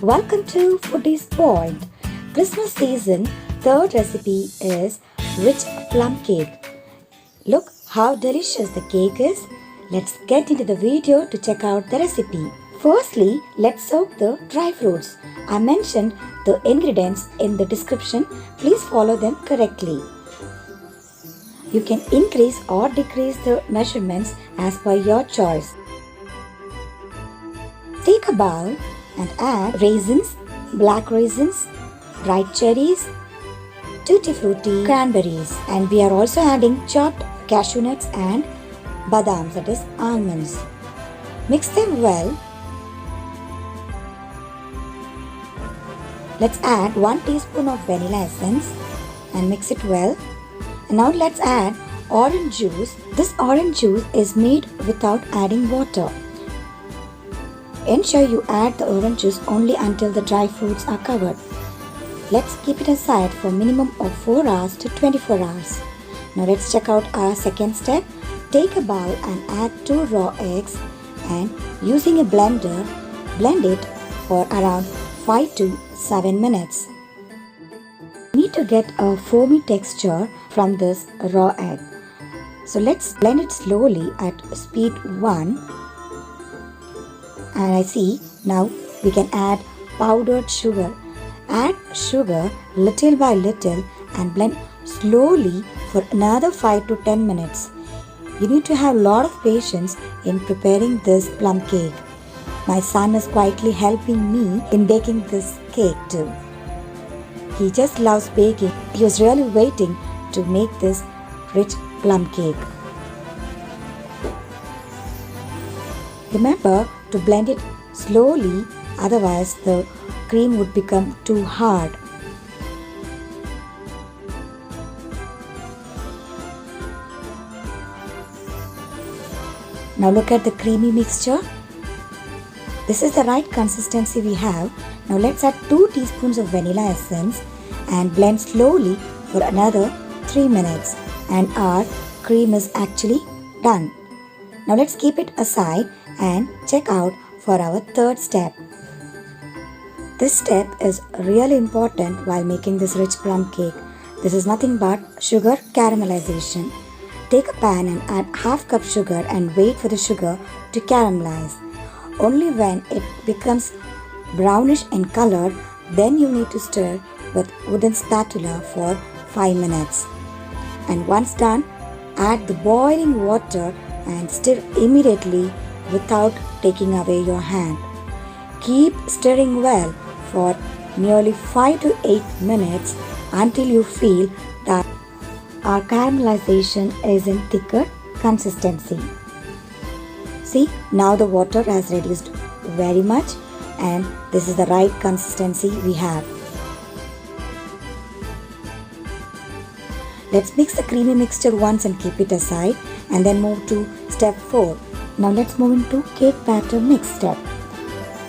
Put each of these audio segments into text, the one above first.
Welcome to Foodie's Point. Christmas season, third recipe is rich plum cake. Look how delicious the cake is. Let's get into the video to check out the recipe. Firstly, let's soak the dry fruits. I mentioned the ingredients in the description. Please follow them correctly. You can increase or decrease the measurements as per your choice. Take a bowl and add raisins, black raisins, dried cherries, tutti frutti, cranberries, and we are also adding chopped cashew nuts and badams, that is almonds. Mix them well. Let's add 1 teaspoon of vanilla essence and mix it well. And now let's add orange juice. This orange juice is made without adding water. Ensure you add the orange juice only until the dry fruits are covered. Let's keep it aside for minimum of 4 hours to 24 hours. Now let's check out our second step. Take a bowl and add 2 raw eggs and using a blender, blend it for around 5 to 7 minutes. We need to get a foamy texture from this raw egg. So let's blend it slowly at speed 1. And I see now we can add powdered sugar. Add sugar little by little and blend slowly for another 5 to 10 minutes. You need to have a lot of patience in preparing this plum cake. My son is quietly helping me in baking this cake too. He just loves baking. He was really waiting to make this rich plum cake. Remember to blend it slowly, otherwise the cream would become too hard. Now look at the creamy mixture. This is the right consistency we have. Now let's add 2 teaspoons of vanilla essence and blend slowly for another 3 minutes. And our cream is actually done. Now let's keep it aside and check out for our third step. This step is really important while making this rich plum cake. This is nothing but sugar caramelization. Take a pan and add half cup sugar and wait for the sugar to caramelize. Only when it becomes brownish in color, then you need to stir with wooden spatula for 5 minutes. And once done, add the boiling water and stir immediately without taking away your hand. Keep stirring well for nearly 5 to 8 minutes until you feel that our caramelization is in thicker consistency. See, now the water has reduced very much and this is the right consistency we have. Let's mix the creamy mixture once and keep it aside and then move to step 4. Now let's move into cake batter mix step.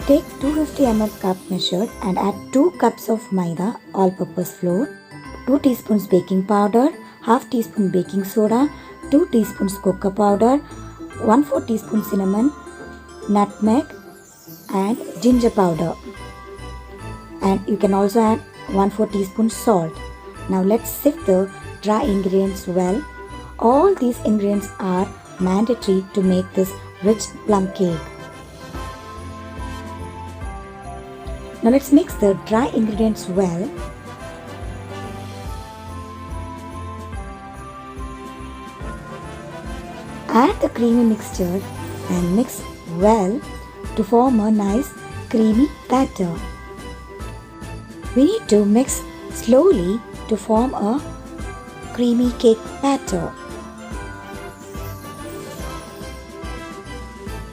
Take 250 ml cup measured and add 2 cups of maida all-purpose flour, 2 teaspoons baking powder, half teaspoon baking soda, 2 teaspoons cocoa powder, 1/4 teaspoon cinnamon, nutmeg and ginger powder. And you can also add 1/4 teaspoon salt. Now let's sift the dry ingredients well. All these ingredients are mandatory to make this rich plum cake. Now let's mix the dry ingredients well. Add the creamy mixture and mix well to form a nice creamy batter. We need to mix slowly to form a creamy cake batter.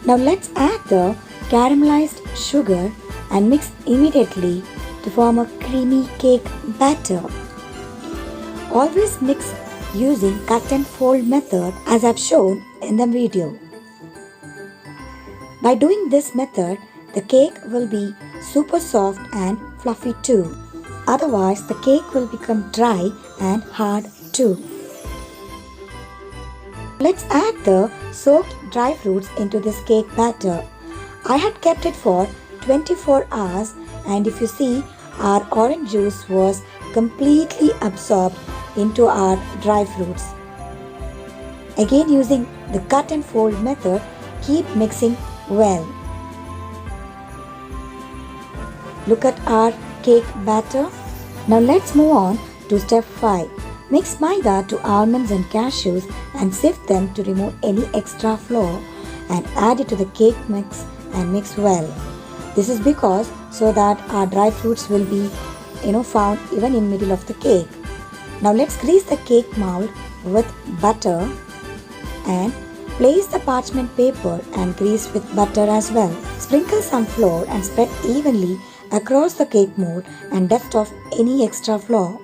Now let's add the caramelized sugar and mix immediately to form a creamy cake batter. Always mix using cut and fold method as I've shown in the video. By doing this method, the cake will be super soft and fluffy too. Otherwise, the cake will become dry and hard too. Let's add the soaked dry fruits into this cake batter. I had kept it for 24 hours, and if you see, our orange juice was completely absorbed into our dry fruits. Again, using the cut and fold method, keep mixing well. Look at our cake batter. Now let's move on to step 5. Mix maida to almonds and cashews and sift them to remove any extra flour, and add it to the cake mix and mix well. This is because so that our dry fruits will be found even in middle of the cake. Now let's grease the cake mold with butter and place the parchment paper and grease with butter as well. Sprinkle some flour and spread evenly across the cake mold and dust off any extra flour.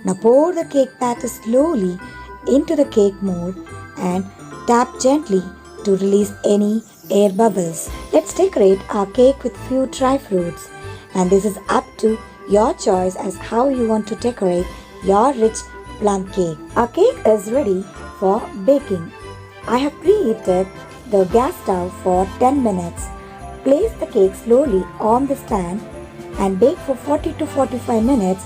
Now pour the cake batter slowly into the cake mold and tap gently to release any air bubbles. Let's decorate our cake with few dry fruits, and this is up to your choice as how you want to decorate your rich plum cake. Our cake is ready for baking. I have preheated the gas stove for 10 minutes. Place the cake slowly on the stand and bake for 40 to 45 minutes.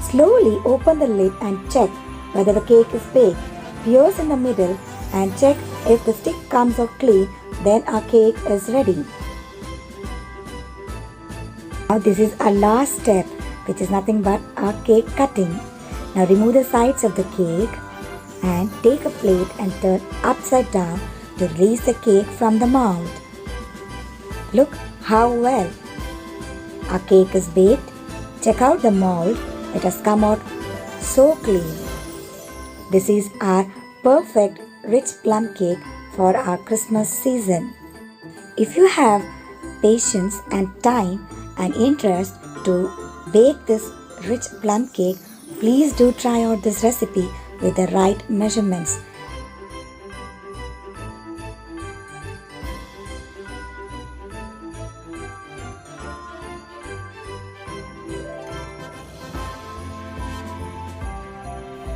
Slowly open the lid and check whether the cake is baked. Pierce in the middle and check if the stick comes out clean, then our cake is ready. Now this is our last step, which is nothing but our cake cutting. Now remove the sides of the cake and take a plate and turn upside down to release the cake from the mold. Look how well our cake is baked. Check out the mold. It has come out so clean. This is our perfect rich plum cake for our Christmas season. If you have patience and time and interest to bake this rich plum cake, please do try out this recipe with the right measurements.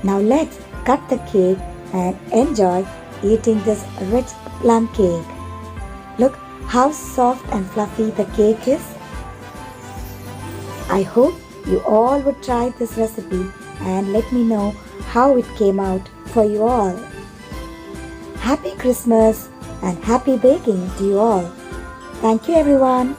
Now let's cut the cake and enjoy eating this rich plum cake. Look how soft and fluffy the cake is. I hope you all would try this recipe and let me know how it came out for you all. Happy Christmas and happy baking to you all. Thank you everyone.